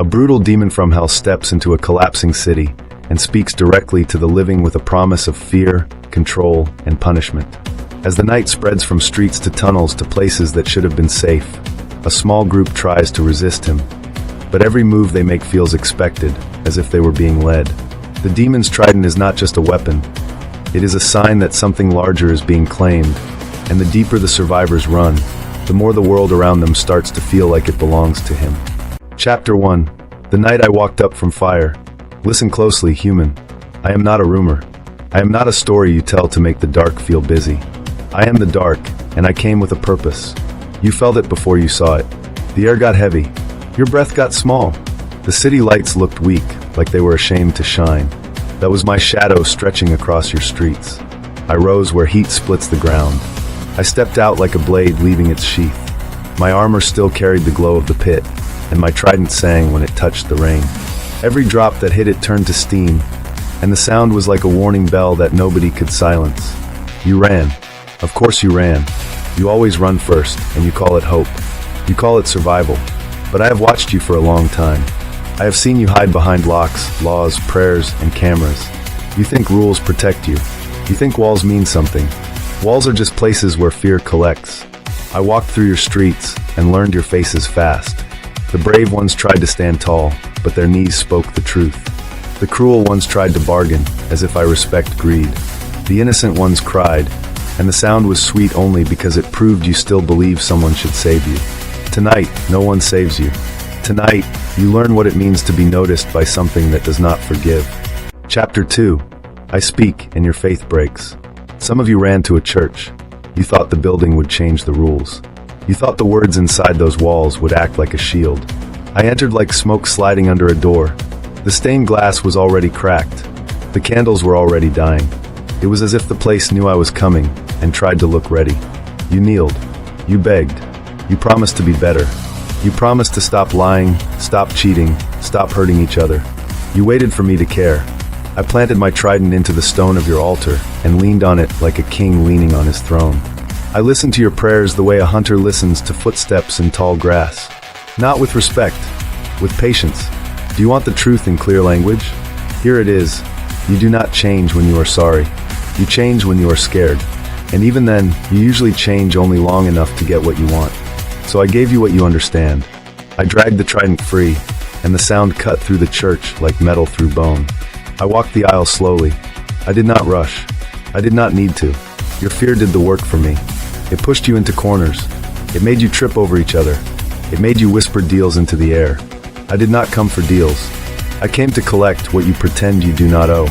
A brutal demon from hell steps into a collapsing city and speaks directly to the living with a promise of fear, control, and punishment. As the night spreads from streets to tunnels to places that should have been safe, a small group tries to resist him. But every move they make feels expected, as if they were being led. The demon's trident is not just a weapon. It is a sign that something larger is being claimed, and the deeper the survivors run, the more the world around them starts to feel like it belongs to him. Chapter 1. The Night I Walked Up from Fire. Listen closely, human. I am not a rumor. I am not a story you tell to make the dark feel busy. I am the dark, and I came with a purpose. You felt it before you saw it. The air got heavy. Your breath got small. The city lights looked weak, like they were ashamed to shine. That was my shadow stretching across your streets. I rose where heat splits the ground. I stepped out like a blade leaving its sheath. My armor still carried the glow of the pit, and my trident sang when it touched the rain. Every drop that hit it turned to steam, and the sound was like a warning bell that nobody could silence. You ran. Of course you ran. You always run first, and you call it hope. You call it survival. But I have watched you for a long time. I have seen you hide behind locks, laws, prayers, and cameras. You think rules protect you. You think walls mean something. Walls are just places where fear collects. I walked through your streets and learned your faces fast. The brave ones tried to stand tall, but their knees spoke the truth. The cruel ones tried to bargain, as if I respect greed. The innocent ones cried, and the sound was sweet only because it proved you still believe someone should save you. Tonight, no one saves you. Tonight, you learn what it means to be noticed by something that does not forgive. Chapter 2. I speak, and your faith breaks. Some of you ran to a church. You thought the building would change the rules. You thought the words inside those walls would act like a shield. I entered like smoke sliding under a door. The stained glass was already cracked. The candles were already dying. It was as if the place knew I was coming and tried to look ready. You kneeled. You begged. You promised to be better. You promised to stop lying, stop cheating, stop hurting each other. You waited for me to care. I planted my trident into the stone of your altar and leaned on it like a king leaning on his throne. I listened to your prayers the way a hunter listens to footsteps in tall grass. Not with respect, with patience. Do you want the truth in clear language? Here it is. You do not change when you are sorry. You change when you are scared. And even then, you usually change only long enough to get what you want. So I gave you what you understand. I dragged the trident free, and the sound cut through the church like metal through bone. I walked the aisle slowly. I did not rush. I did not need to. Your fear did the work for me. It pushed you into corners. It made you trip over each other. It made you whisper deals into the air. I did not come for deals. I came to collect what you pretend you do not owe.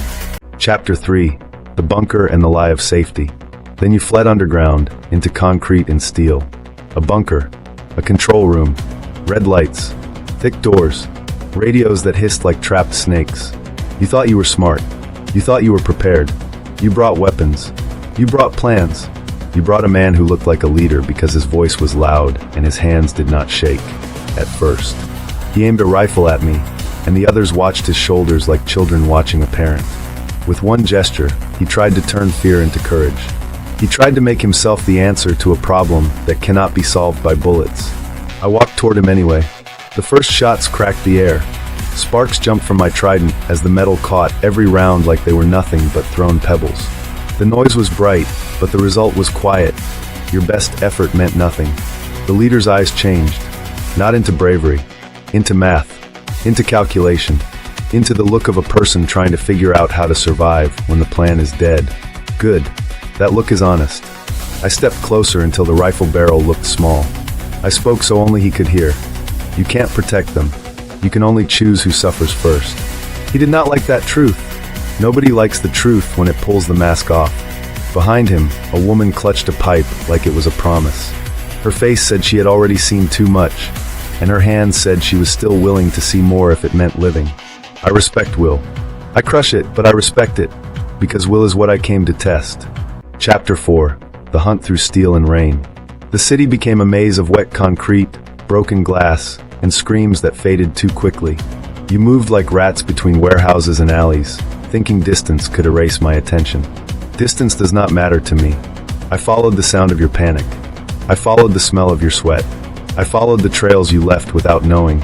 Chapter 3. The Bunker and the Lie of Safety. Then you fled underground, into concrete and steel. A bunker. A control room. Red lights. Thick doors. Radios that hissed like trapped snakes. You thought you were smart. You thought you were prepared. You brought weapons. You brought plans. You brought a man who looked like a leader because his voice was loud and his hands did not shake. At first. He aimed a rifle at me, and the others watched his shoulders like children watching a parent. With one gesture, he tried to turn fear into courage. He tried to make himself the answer to a problem that cannot be solved by bullets. I walked toward him anyway. The first shots cracked the air. Sparks jumped from my trident as the metal caught every round like they were nothing but thrown pebbles. The noise was bright, but the result was quiet. Your best effort meant nothing. The leader's eyes changed, not into bravery, into math, into calculation, into the look of a person trying to figure out how to survive when the plan is dead. Good. That look is honest. I stepped closer until the rifle barrel looked small. I spoke so only he could hear. You can't protect them. You can only choose who suffers first. He did not like that truth. Nobody likes the truth when it pulls the mask off. Behind him, a woman clutched a pipe like it was a promise. Her face said she had already seen too much, and her hands said she was still willing to see more if it meant living. I respect will. I crush it, but I respect it, because will is what I came to test. Chapter 4. The Hunt Through Steel and Rain. The city became a maze of wet concrete, broken glass, and screams that faded too quickly. You moved like rats between warehouses and alleys, thinking distance could erase my attention. Distance does not matter to me. I followed the sound of your panic. I followed the smell of your sweat. I followed the trails you left without knowing.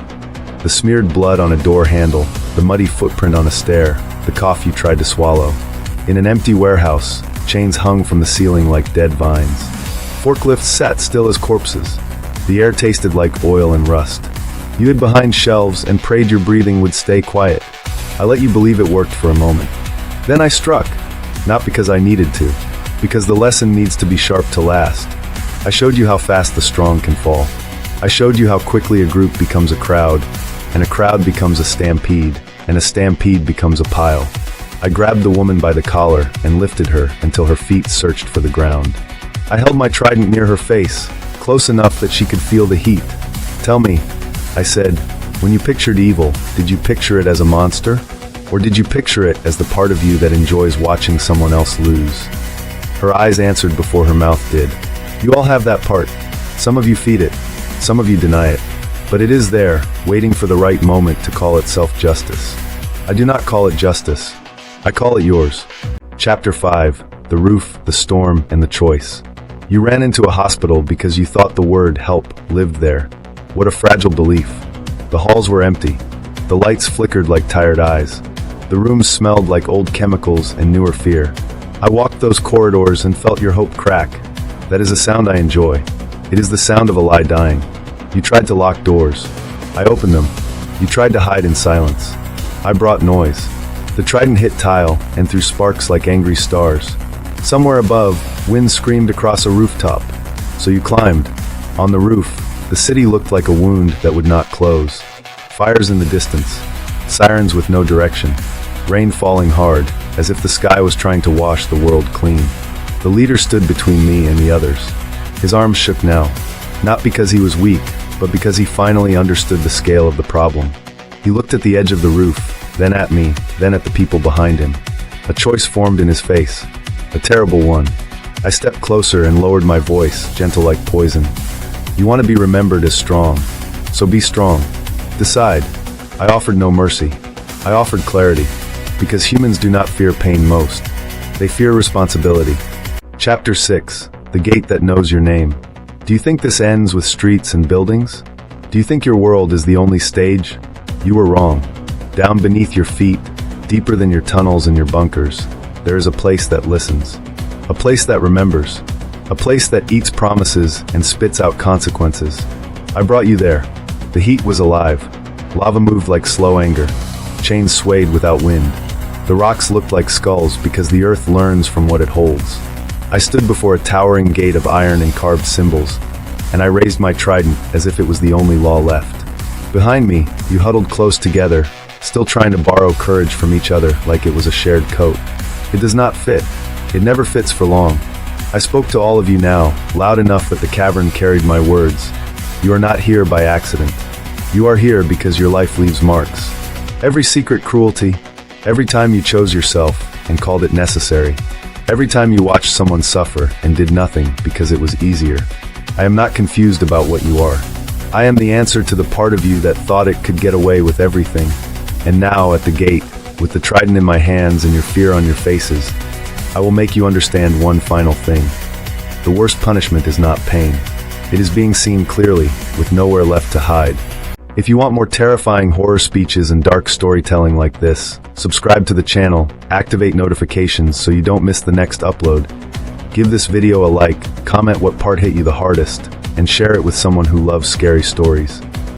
The smeared blood on a door handle, the muddy footprint on a stair, the cough you tried to swallow. In an empty warehouse, chains hung from the ceiling like dead vines. Forklifts sat still as corpses. The air tasted like oil and rust. You hid behind shelves and prayed your breathing would stay quiet. I let you believe it worked for a moment. Then I struck, not because I needed to, because the lesson needs to be sharp to last. I showed you how fast the strong can fall. I showed you how quickly a group becomes a crowd, and a crowd becomes a stampede, and a stampede becomes a pile. I grabbed the woman by the collar and lifted her until her feet searched for the ground. I held my trident near her face, close enough that she could feel the heat. "Tell me," I said, "when you pictured evil, did you picture it as a monster? Or did you picture it as the part of you that enjoys watching someone else lose?" Her eyes answered before her mouth did. "You all have that part. Some of you feed it, some of you deny it. But it is there, waiting for the right moment to call itself justice. I do not call it justice. I call it yours." Chapter 5. The Roof, the Storm, and the Choice. You ran into a hospital because you thought the word help lived there. What a fragile belief. The halls were empty. The lights flickered like tired eyes. The rooms smelled like old chemicals and newer fear. I walked those corridors and felt your hope crack. That is a sound I enjoy. It is the sound of a lie dying. You tried to lock doors. I opened them. You tried to hide in silence. I brought noise. The trident hit tile and threw sparks like angry stars. Somewhere above, wind screamed across a rooftop. So you climbed. On the roof, the city looked like a wound that would not close. Fires in the distance. Sirens with no direction. Rain falling hard, as if the sky was trying to wash the world clean. The leader stood between me and the others. His arms shook now. Not because he was weak, but because he finally understood the scale of the problem. He looked at the edge of the roof, then at me, then at the people behind him. A choice formed in his face. A terrible one. I stepped closer and lowered my voice, gentle like poison. "You want to be remembered as strong. So be strong. Decide." I offered no mercy. I offered clarity. Because humans do not fear pain most. They fear responsibility. Chapter 6. The Gate That Knows Your Name. Do you think this ends with streets and buildings? Do you think your world is the only stage? You were wrong. Down beneath your feet, deeper than your tunnels and your bunkers, there is a place that listens. A place that remembers. A place that eats promises and spits out consequences. I brought you there. The heat was alive. Lava moved like slow anger. Chains swayed without wind. The rocks looked like skulls because the earth learns from what it holds. I stood before a towering gate of iron and carved symbols, and I raised my trident as if it was the only law left. Behind me, you huddled close together, still trying to borrow courage from each other like it was a shared coat. It does not fit. It never fits for long. I spoke to all of you now, loud enough that the cavern carried my words. You are not here by accident. You are here because your life leaves marks. Every secret cruelty, every time you chose yourself and called it necessary, every time you watched someone suffer and did nothing because it was easier. I am not confused about what you are. I am the answer to the part of you that thought it could get away with everything. And now, at the gate, with the trident in my hands and your fear on your faces, I will make you understand one final thing. The worst punishment is not pain. It is being seen clearly, with nowhere left to hide. If you want more terrifying horror speeches and dark storytelling like this, subscribe to the channel, activate notifications so you don't miss the next upload. Give this video a like, comment what part hit you the hardest, and share it with someone who loves scary stories.